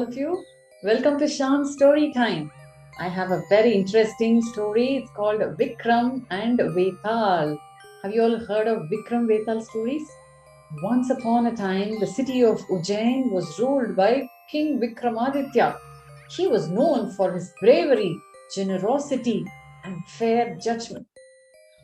all of you. Welcome to Shyam's Storytime. I have a very interesting story. It's called Vikram and Vetal. Have you all heard of Vikram Vetal stories? Once upon a time, the city of Ujjain was ruled by King Vikramaditya. He was known for his bravery, generosity, and fair judgment.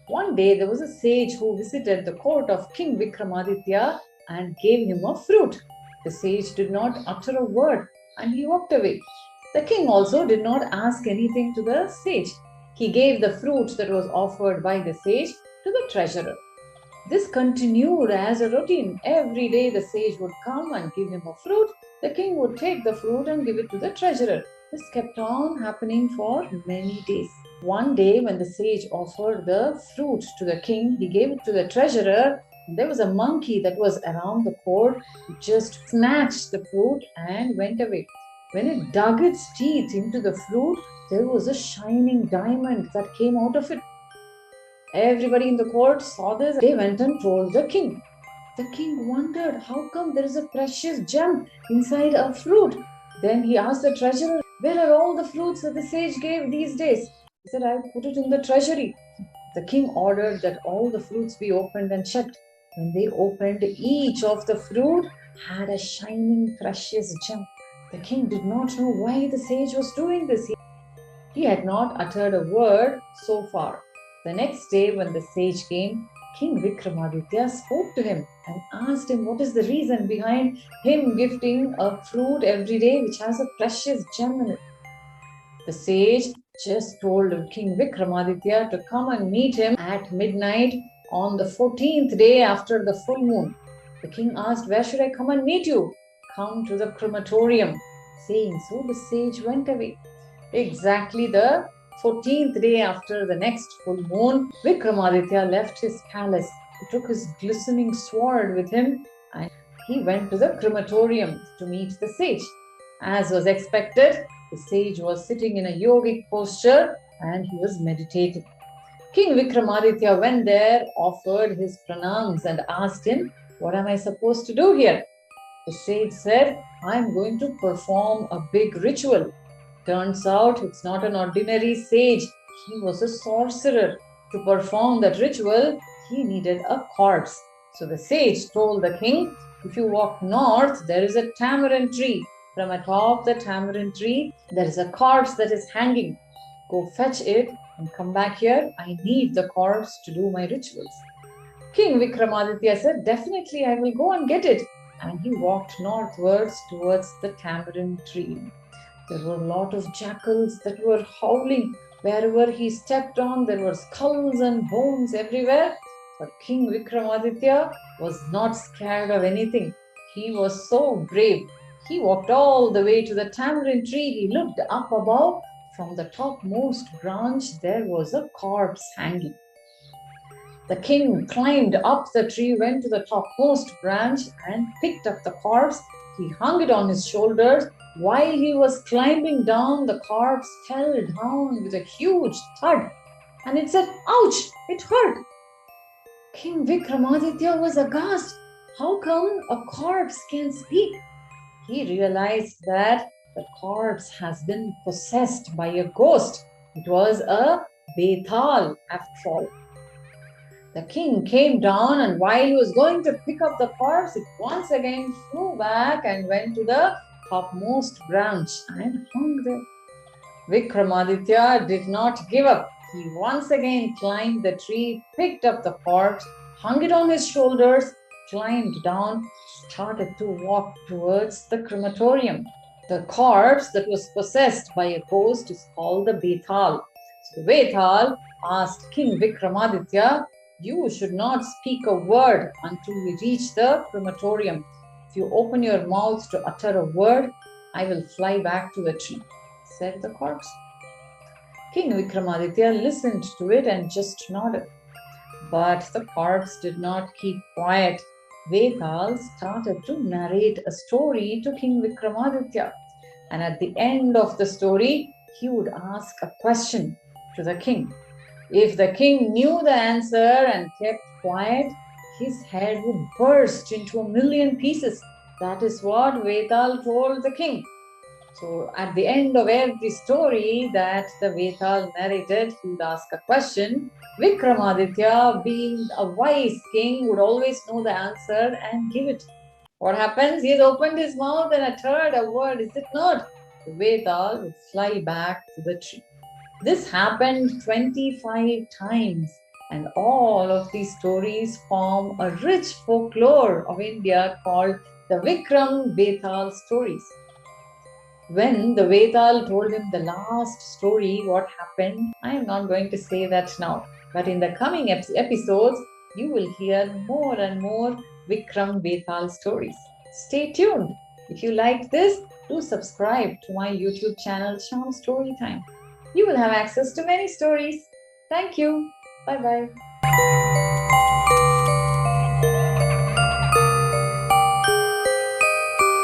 One day, there was a sage who visited the court of King Vikramaditya and gave him a fruit. The sage did not utter a word and he walked away. The king also did not ask anything to the sage. He gave the fruit that was offered by the sage to the treasurer. This continued as a routine. Every day the sage would come and give him a fruit. The king would take the fruit and give it to the treasurer. This kept on happening for many days. One day when the sage offered the fruit to the king, he gave it to the treasurer. There was a monkey that was around the court. It just snatched the fruit and went away. When it dug its teeth into the fruit, there was a shining diamond that came out of it. Everybody in the court saw this. They went and told the king. The king wondered, how come there is a precious gem inside a fruit? Then he asked the treasurer, where are all the fruits that the sage gave these days? He said, I put it in the treasury. The king ordered that all the fruits be opened and checked. When they opened, each of the fruit had a shining precious gem. The king did not know why the sage was doing this. He had not uttered a word so far. The next day when the sage came, King Vikramaditya spoke to him and asked him what is the reason behind him gifting a fruit every day which has a precious gem in it. The sage just told King Vikramaditya to come and meet him at midnight on the 14th day after the full moon. The king asked, where should I come and meet you? Come to the crematorium. Saying so, the sage went away. Exactly the 14th day after the next full moon, Vikramaditya left his palace. He took his glistening sword with him and he went to the crematorium to meet the sage. As was expected, the sage was sitting in a yogic posture and he was meditating. King Vikramaditya went there, offered his pranams and asked him, what am I supposed to do here? The sage said, I am going to perform a big ritual. Turns out it's not an ordinary sage. He was a sorcerer. To perform that ritual, he needed a corpse. So the sage told the king, if you walk north, there is a tamarind tree. From atop the tamarind tree, there is a corpse that is hanging. Go fetch it and come back here. I need the corpse to do my rituals. King Vikramaditya said, definitely I will go and get it. And he walked northwards towards the tamarind tree. There were a lot of jackals that were howling. Wherever he stepped on, there were skulls and bones everywhere. But King Vikramaditya was not scared of anything. He was so brave. He walked all the way to the tamarind tree. He looked up above. From the topmost branch, there was a corpse hanging. The king climbed up the tree, went to the topmost branch and picked up the corpse. He hung it on his shoulders. While he was climbing down, the corpse fell down with a huge thud. And it said, ouch, it hurt. King Vikramaditya was aghast. How come a corpse can speak? He realized that the corpse has been possessed by a ghost. It was a Vetal after all. The king came down and while he was going to pick up the corpse, it once again flew back and went to the topmost branch and hung there. Vikramaditya did not give up. He once again climbed the tree, picked up the corpse, hung it on his shoulders, climbed down, started to walk towards the crematorium. The corpse that was possessed by a ghost is called the Vetal. So the Vetal asked King Vikramaditya, you should not speak a word until we reach the crematorium. If you open your mouth to utter a word, I will fly back to the tree, said the corpse. King Vikramaditya listened to it and just nodded. But the corpse did not keep quiet. Vetal started to narrate a story to King Vikramaditya. And at the end of the story, he would ask a question to the king. If the king knew the answer and kept quiet, his head would burst into 1,000,000 pieces. That is what Vetal told the king. So at the end of every story that the Vetal narrated, he would ask a question. Vikramaditya, being a wise king, would always know the answer and give it. What happens? He has opened his mouth and uttered a word, is it not? The Vetal would fly back to the tree. This happened 25 times, and all of these stories form a rich folklore of India called the Vikram Vetal stories. When the Vetal told him the last story, what happened, I am not going to say that now. But in the coming episodes, you will hear more and more Vikram Vetal stories. Stay tuned. If you like this, do subscribe to my YouTube channel, Shyam Storytime. You will have access to many stories. Thank you. Bye bye.